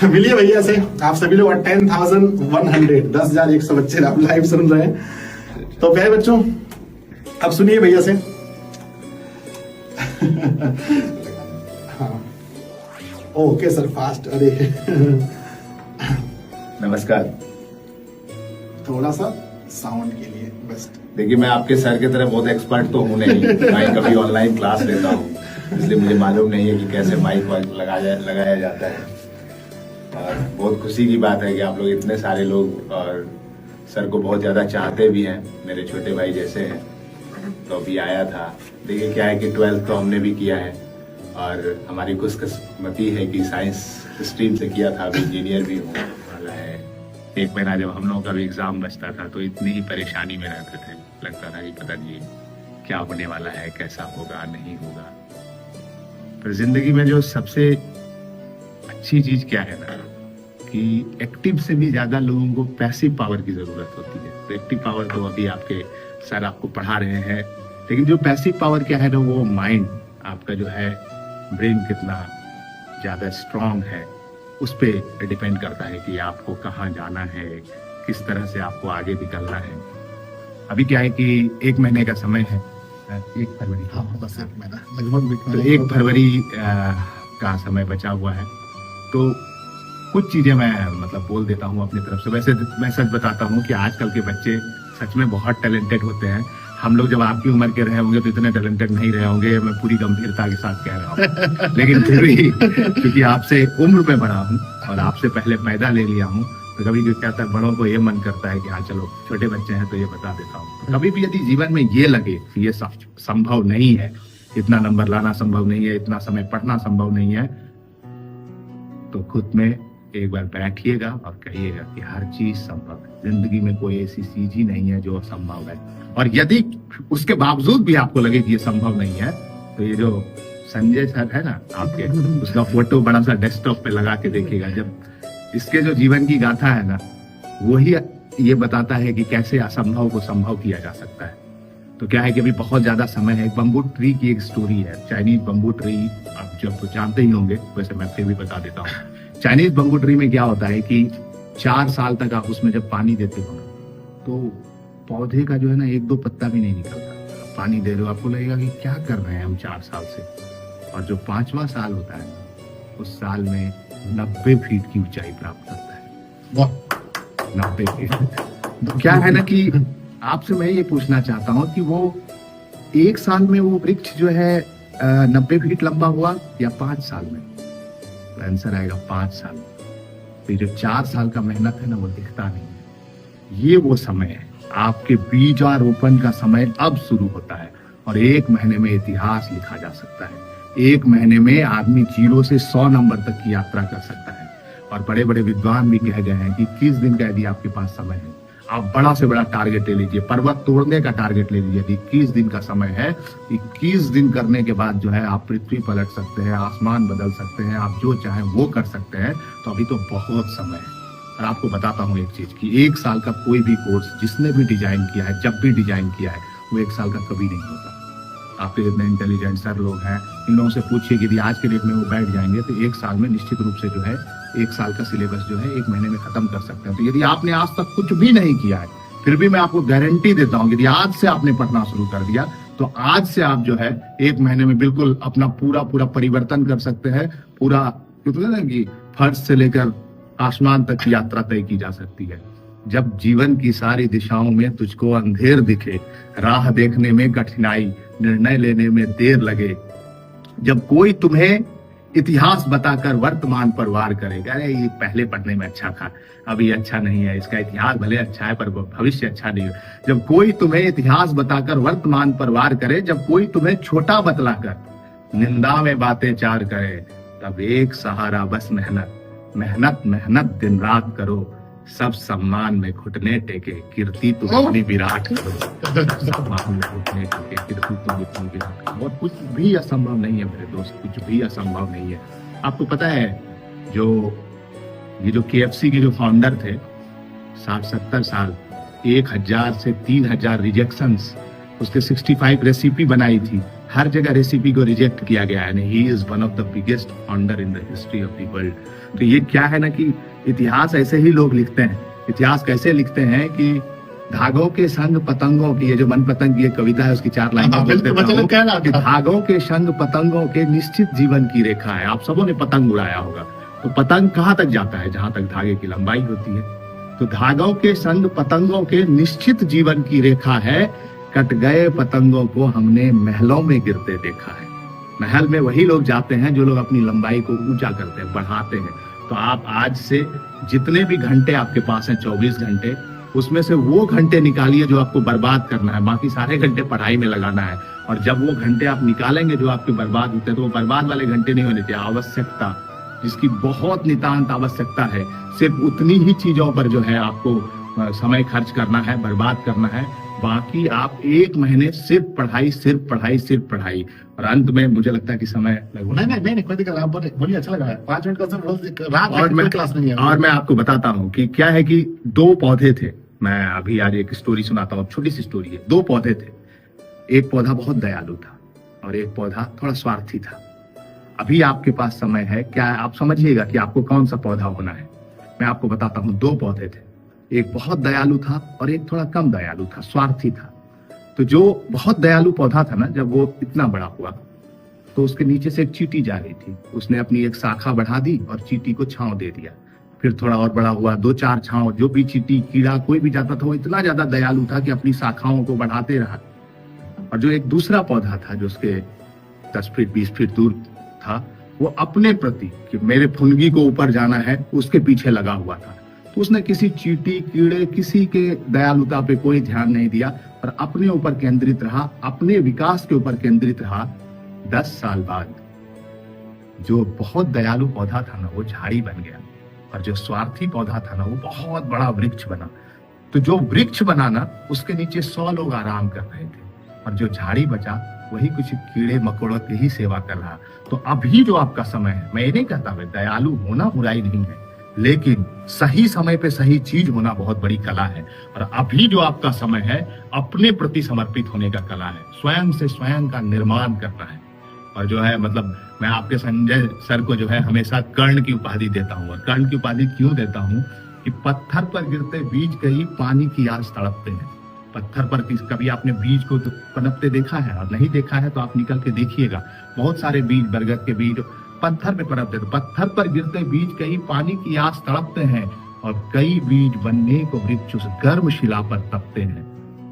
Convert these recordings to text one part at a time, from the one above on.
मिलिए भैया से आप सभी लोग 10,100 10,100 बच्चे आप लाइव सुन रहे हैं। तो प्यारे बच्चों अब सुनिए भैया से। हाँ ओके सर फास्ट। अरे नमस्कार। थोड़ा सा साउंड के लिए बस। देखिए मैं आपके सर की तरह बहुत एक्सपर्ट तो हूँ नहीं, मैं कभी ऑनलाइन क्लास लेता हूँ इसलिए मुझे मालूम नहीं है कि कैसे माइक लगाया जाता है। और बहुत खुशी की बात है कि आप लोग इतने सारे लोग और सर को बहुत ज़्यादा चाहते भी हैं, मेरे छोटे भाई जैसे हैं। तो अभी आया था। देखिए क्या है कि 12th तो हमने भी किया है और हमारी खुशकिस्मती है कि साइंस स्ट्रीम से किया था, अभी इंजीनियर भी हूँ वाला है। एक महीना जब हम लोगों का भी एग्जाम बचता था तो इतनी ही परेशानी में रहते थे, लगता था कि पता नहीं क्या होने वाला है, कैसा होगा नहीं होगा। पर जिंदगी में जो सबसे अच्छी चीज क्या है ना कि एक्टिव से भी ज्यादा लोगों को पैसिव पावर की जरूरत होती है। तो एक्टिव पावर तो अभी आपके सर आपको पढ़ा रहे हैं, लेकिन जो पैसिव पावर क्या है ना वो माइंड आपका जो है, ब्रेन कितना ज्यादा स्ट्रांग है उस पर डिपेंड करता है कि आपको कहाँ जाना है, किस तरह से आपको आगे निकलना है। अभी क्या है कि 1 महीने का समय है, 1 फरवरी। हाँ बस 1 महीना लगभग। तो 1 फरवरी का समय बचा हुआ है। तो कुछ चीजें मैं मतलब बोल देता हूँ अपनी तरफ से। वैसे मैं सच बताता हूँ कि आजकल के बच्चे सच में बहुत टैलेंटेड होते हैं। हम लोग जब आपकी उम्र के रहे होंगे तो इतने टैलेंटेड नहीं रहे होंगे, मैं पूरी गंभीरता के साथ कह रहा हूँ। लेकिन फिर भी क्योंकि आपसे उम्र में बड़ा हूँ और आपसे पहले पैदा ले लिया हूँ, तो कभी क्या कहता है बड़ों को ये मन करता है कि हाँ चलो छोटे बच्चे हैं तो ये बता देता हूँ। कभी भी यदि जीवन में ये लगे कि ये संभव नहीं है, इतना नंबर लाना संभव नहीं है, इतना समय पढ़ना संभव नहीं है, तो खुद में एक बार बैठिएगा और कहिएगा कि हर चीज संभव है। जिंदगी में कोई ऐसी चीज ही नहीं है जो असंभव है। और यदि उसके बावजूद भी आपको लगे कि ये संभव नहीं है, तो ये जो संजय सर है ना आपके, उसका फोटो बड़ा सा डेस्कटॉप पे लगा के देखिएगा। जब इसके जो जीवन की गाथा है ना वही ये बताता है कि कैसे असंभव को संभव किया जा सकता है। तो क्या है कि अभी बहुत ज्यादा समय है। बम्बू ट्री की एक स्टोरी है, चाइनीज बम्बू ट्री, आप जब तो जानते ही होंगे, वैसे मैं फिर भी बता देता हूँ। चाइनीज बम्बू ट्री में क्या होता है कि 4 साल तक आप उसमें जब पानी देते हो तो पौधे का जो है ना 1-2 पत्ता भी नहीं निकलता। पानी दे रहे हो, आपको लगेगा कि क्या कर रहे हैं हम 4 साल से। और जो 5वां साल होता है उस साल में 90 फीट की ऊंचाई प्राप्त करता है। 90 फीट। तो क्या है ना कि आपसे मैं ये पूछना चाहता हूँ कि वो 1 साल में वो वृक्ष जो है 90 फीट लंबा हुआ या 5 साल में? तो आंसर आएगा 5 साल। तो जो 4 साल का मेहनत है ना वो दिखता नहीं है। ये वो समय है, आपके बीजारोपण का समय अब शुरू होता है। और 1 महीने में इतिहास लिखा जा सकता है। 1 महीने में आदमी 0 से 100 नंबर तक की यात्रा कर सकता है। और बड़े बड़े विद्वान भी कह गए हैं कि 21 दिन का यदि आपके पास समय है, आप बड़ा से बड़ा टारगेट ले लीजिए, पर्वत तोड़ने का टारगेट ले लीजिए। यदि 21 दिन का समय है, 21 दिन करने के बाद जो है आप पृथ्वी पलट सकते हैं, आसमान बदल सकते हैं, आप जो चाहें वो कर सकते हैं। तो अभी तो बहुत समय है। और आपको बताता हूँ एक चीज कि 1 साल का कोई भी कोर्स जिसने भी डिजाइन किया है, जब भी डिजाइन किया है, वो 1 साल का कभी नहीं होता। आपके जितने इंटेलिजेंट सर लोग हैं, इन लोगों से पूछिए कि यदि आज के डेट में वो बैठ जाएंगे तो 1 साल में निश्चित रूप से जो है 1 साल का सिलेबस जो है 1 महीने में खत्म कर सकते हैं। तो यदि आपने आज तक कुछ भी नहीं किया है, फिर भी मैं आपको गारंटी देता हूँ यदि आज से आपने पढ़ना शुरू कर दिया तो आज से आप जो है 1 महीने में बिल्कुल अपना पूरा परिवर्तन कर सकते हैं। पूरा ना कि फर्श से लेकर आसमान तक की यात्रा तय की जा सकती है। जब जीवन की सारी दिशाओं में तुझको अंधेर दिखे, राह देखने में कठिनाई, निर्णय लेने में देर लगे, जब कोई तुम्हें इतिहास बताकर वर्तमान पर वार करेगा, अरे ये पहले पढ़ने में अच्छा था, अभी अच्छा नहीं है, इसका इतिहास भले अच्छा है पर भविष्य अच्छा नहीं है। जब कोई तुम्हें इतिहास बताकर वर्तमान पर वार करे, जब कोई तुम्हें छोटा बतलाकर निंदा में बातें चार करे, तब एक सहारा बस मेहनत, मेहनत मेहनत दिन रात करो, सब सम्मान में घुटने टेके, कीर्ति तुम अपनी विराट करो। सम्मान में घुटने टेके, कीर्ति तुम अपनी विराट करो। और कुछ भी असंभव नहीं है मेरे दोस्त, कुछ भी असंभव नहीं है। आपको पता है ये जो KFC के जो फाउंडर थे, 60-70 साल, 1000 से 3000 रिजेक्शंस, उसके 65 रेसिपी बनाई थी, हर जगह रेसिपी को रिजेक्ट किया गया है। He is one of the biggest founder in the history of the world. तो ये क्या है ना कि इतिहास ऐसे ही लोग लिखते हैं। इतिहास कैसे लिखते हैं कि धागों के संग पतंगों की, ये जो मन पतंग की एक कविता है उसकी 4 लाइन धागों के संग पतंगों के निश्चित जीवन की रेखा है। आप सबों ने पतंग उड़ाया होगा, तो पतंग कहाँ तक जाता है? जहां तक धागे की लंबाई होती है। तो धागों के संग पतंगों के निश्चित जीवन की रेखा है, कट गए पतंगों को हमने महलों में गिरते देखा है। महल में वही लोग जाते हैं जो लोग अपनी लंबाई को ऊंचा करते हैं, बढ़ाते हैं। तो आप आज से जितने भी घंटे आपके पास हैं, 24 घंटे, उसमें से वो घंटे निकालिए जो आपको बर्बाद करना है, बाकी सारे घंटे पढ़ाई में लगाना है। और जब वो घंटे आप निकालेंगे जो आपके बर्बाद होते हैं, तो वो बर्बाद वाले घंटे नहीं होने चाहिए। आवश्यकता, जिसकी बहुत नितांत आवश्यकता है, सिर्फ उतनी ही चीजों पर जो है आपको समय खर्च करना है, बर्बाद करना है। बाकी आप 1 महीने सिर्फ पढ़ाई, सिर्फ पढ़ाई, सिर्फ पढ़ाई। और अंत में मुझे लगता है कि समय नहीं कोई दिक्कत, आप बोलिए, अच्छा लगा। 5 मिनट का रात और क्लास नहीं है। और मैं आपको बताता हूँ कि क्या है कि 2 पौधे थे। मैं अभी आज एक स्टोरी सुनाता हूँ, छोटी सी स्टोरी है। 2 पौधे थे। एक पौधा बहुत दयालु था और एक पौधा थोड़ा स्वार्थी था। अभी आपके पास समय है, क्या आप समझिएगा कि आपको कौन सा पौधा होना है। मैं आपको बताता हूँ। 2 पौधे थे, एक बहुत दयालु था और एक थोड़ा कम दयालु था, स्वार्थी था। तो जो बहुत दयालु पौधा था ना, जब वो इतना बड़ा हुआ तो उसके नीचे से एक चींटी जा रही थी। उसने अपनी एक शाखा बढ़ा दी और चींटी को छांव दे दिया। फिर थोड़ा और बड़ा हुआ, 2-4 छांव। जो भी चींटी, कीड़ा कोई भी जाता था, वो इतना ज्यादा दयालु था कि अपनी शाखाओं को बढ़ाते रहा। और जो एक दूसरा पौधा था जो उसके 10 फीट 20 फीट दूर था, वो अपने प्रति कि मेरे फुनगी को ऊपर जाना है, उसके पीछे लगा हुआ था। तो उसने किसी चींटी, कीड़े, किसी के दयालुता पे कोई ध्यान नहीं दिया और अपने ऊपर केंद्रित रहा, अपने विकास के ऊपर केंद्रित रहा। 10 साल बाद जो बहुत दयालु पौधा था ना, वो झाड़ी बन गया और जो स्वार्थी पौधा था ना, वो बहुत बड़ा वृक्ष बना। तो जो वृक्ष बना ना, उसके नीचे 100 लोग आराम कर रहे थे और जो झाड़ी बचा वही कुछ कीड़े मकोड़ों की ही सेवा कर रहा। तो अभी जो आपका समय है, मैं ये नहीं कहता है दयालु होना बुराई नहीं है, लेकिन सही समय पे सही चीज होना बहुत बड़ी कला है। और अभी जो आपका समय है, अपने प्रति समर्पित होने का कला है, स्वयं से स्वयं का निर्माण करना है। और जो है मतलब मैं आपके संजय सर को जो है हमेशा कर्ण की उपाधि देता हूँ। और कर्ण की उपाधि क्यों देता हूँ कि पत्थर पर गिरते बीज कहीं पानी की आस तड़पते हैं। पत्थर पर कभी आपने बीज को पनपते देखा है? और नहीं देखा है तो आप निकल के देखिएगा। बहुत सारे बीज, बरगद के बीज पत्थर पे पनपते, तो पत्थर पर गिरते बीज कहीं पानी की आस तड़पते हैं और कई बीज बनने को वृक्ष उस गर्म शिला पर तपते हैं।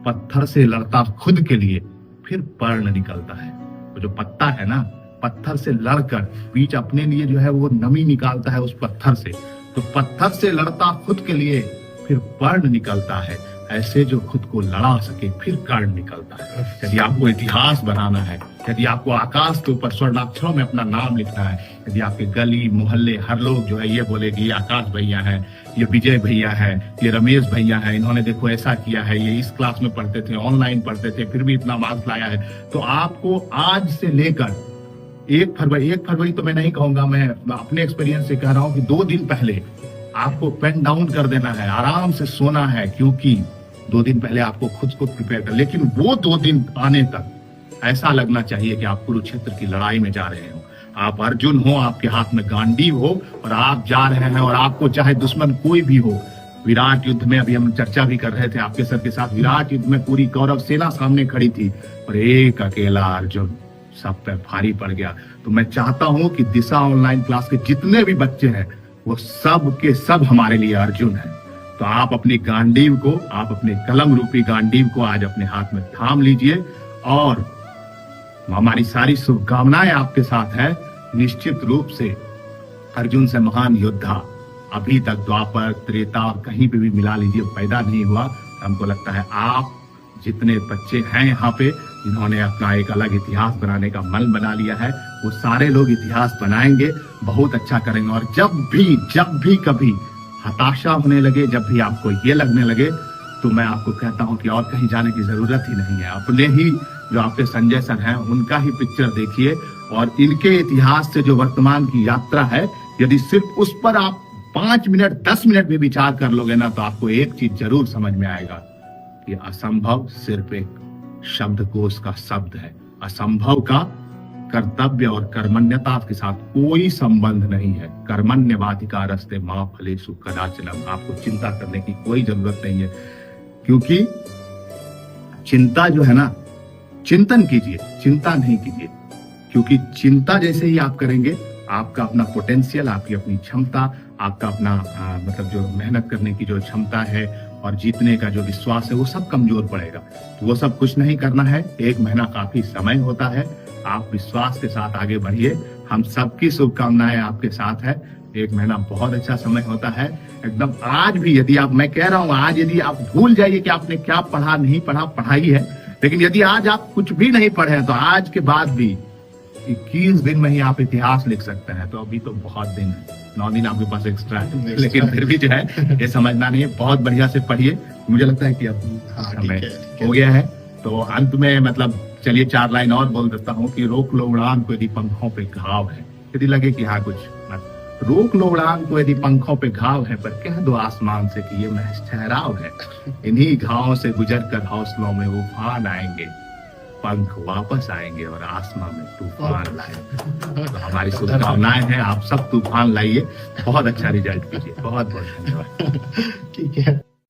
पत्थर से लड़ता खुद के लिए, फिर पर्ण निकलता है। तो जो पत्ता है ना, पत्थर से लड़कर बीज अपने लिए जो है वो नमी निकालता है उस पत्थर से। तो पत्थर से लड़ता खुद के लिए, फिर पर्ण निकलता है। ऐसे जो खुद को लड़ा सके, फिर कर्ण निकलता है। यदि आपको इतिहास बनाना है, यदि आपको आकाश के ऊपर स्वर्णाक्षरों में अपना नाम लिखना है, यदि आपके गली मोहल्ले हर लोग जो है ये बोले कि ये आकाश भैया है, ये विजय भैया है, ये रमेश भैया है, इन्होंने देखो ऐसा किया है, ये इस क्लास में पढ़ते थे, ऑनलाइन पढ़ते थे, फिर भी इतना मार्क्स लाया है, तो आपको आज से लेकर 1 फरवरी तो मैं नहीं कहूंगा, मैं अपने एक्सपीरियंस से कह रहा हूं कि 2 दिन पहले आपको पेन डाउन कर देना है, आराम से सोना है, क्योंकि 2 दिन पहले आपको खुद को प्रिपेयर कर। लेकिन वो 2 दिन आने तक ऐसा लगना चाहिए कि आप कुरुक्षेत्र की लड़ाई में जा रहे हो, आप अर्जुन हो, आपके हाथ में गांडीव हो और आप जा रहे हैं। और आपको चाहे दुश्मन कोई भी हो, विराट युद्ध में अभी हम चर्चा भी कर रहे थे आपके सर के साथ, विराट युद्ध में पूरी कौरव सेना सामने खड़ी थी और एक अकेला अर्जुन सब पे भारी पड़ गया। तो मैं चाहता हूं कि दिशा ऑनलाइन क्लास के जितने भी बच्चे हैं, वो सब के सब हमारे लिए अर्जुन हैं। तो आप अपनी गांडीव को, आप अपने कलम रूपी गांडीव को आज अपने हाथ में थाम लीजिए और हमारी सारी शुभकामनाएं आपके साथ है। निश्चित रूप से अर्जुन से महान योद्धा अभी तक द्वापर, त्रेता और कहीं पे भी मिला लीजिए पैदा नहीं हुआ। हमको लगता है आप जितने बच्चे हैं यहाँ पे, जिन्होंने अपना एक अलग इतिहास बनाने का मन बना लिया है, वो सारे लोग इतिहास बनाएंगे, बहुत अच्छा करेंगे। और जब भी कभी हताशा होने लगे, जब भी आपको ये लगने लगे, तो मैं आपको कहता हूं कि और कहीं जाने की जरूरत ही नहीं है। अपने ही जो आपके संजय सर हैं, उनका ही पिक्चर देखिए और इनके इतिहास से जो वर्तमान की यात्रा है, यदि सिर्फ उस पर आप 5 मिनट 10 मिनट भी विचार कर लोगे ना, तो आपको एक चीज जरूर समझ में आएगा कि असंभव सिर्फ एक शब्दकोश का शब्द है असंभव का कर्तव्य और कर्मण्यता के साथ कोई संबंध नहीं है। कर्मण्यवाधिकारस्ते मां फलेषु कदाचन। आपको चिंता करने की कोई जरूरत नहीं है, क्योंकि चिंता जो है ना, चिंतन कीजिए, चिंता नहीं कीजिए, क्योंकि चिंता जैसे ही आप करेंगे आपका अपना पोटेंशियल, आपकी अपनी क्षमता, आपका अपना मतलब जो मेहनत करने की जो क्षमता है और जीतने का जो विश्वास है वो सब कमजोर पड़ेगा। तो वो सब कुछ नहीं करना है। 1 महीना काफी समय होता है, आप विश्वास के साथ आगे बढ़िए। हम सबकी शुभकामनाएं आपके साथ है। 1 महीना बहुत अच्छा समय होता है एकदम। आज भी यदि आप, मैं कह रहा हूँ, आज यदि आप भूल जाइए कि आपने क्या पढ़ा नहीं पढ़ा, पढ़ाई है, लेकिन यदि आज आप कुछ भी नहीं पढ़े हैं तो आज के बाद भी 21 दिन में ही आप इतिहास लिख सकते हैं। तो अभी तो बहुत दिन है, 9 दिन आपके पास एक्स्ट्रा है, लेकिन फिर भी जो है ये समझना नहीं है। बहुत बढ़िया से पढ़िए। मुझे लगता है कि अब समय हो गया है, तो अंत में मतलब चलिए 4 लाइन और बोल देता हूँ कि रोक लो उड़ान को यदि पंखों पे घाव है। यदि लगे कि हाँ कुछ, रोक लो उड़ान को यदि पंखों पे घाव है, पर कह दो आसमान से कि ये महज ठहराव है। इन्हीं घावों से गुजर कर हौसलों में उफान आएंगे, पंख वापस आएंगे और आसमान में तूफान लाएंगे। तो हमारी शुभकामनाएं हैं, आप सब तूफान लाइए, बहुत अच्छा रिजल्ट कीजिए। बहुत बहुत धन्यवाद। ठीक है।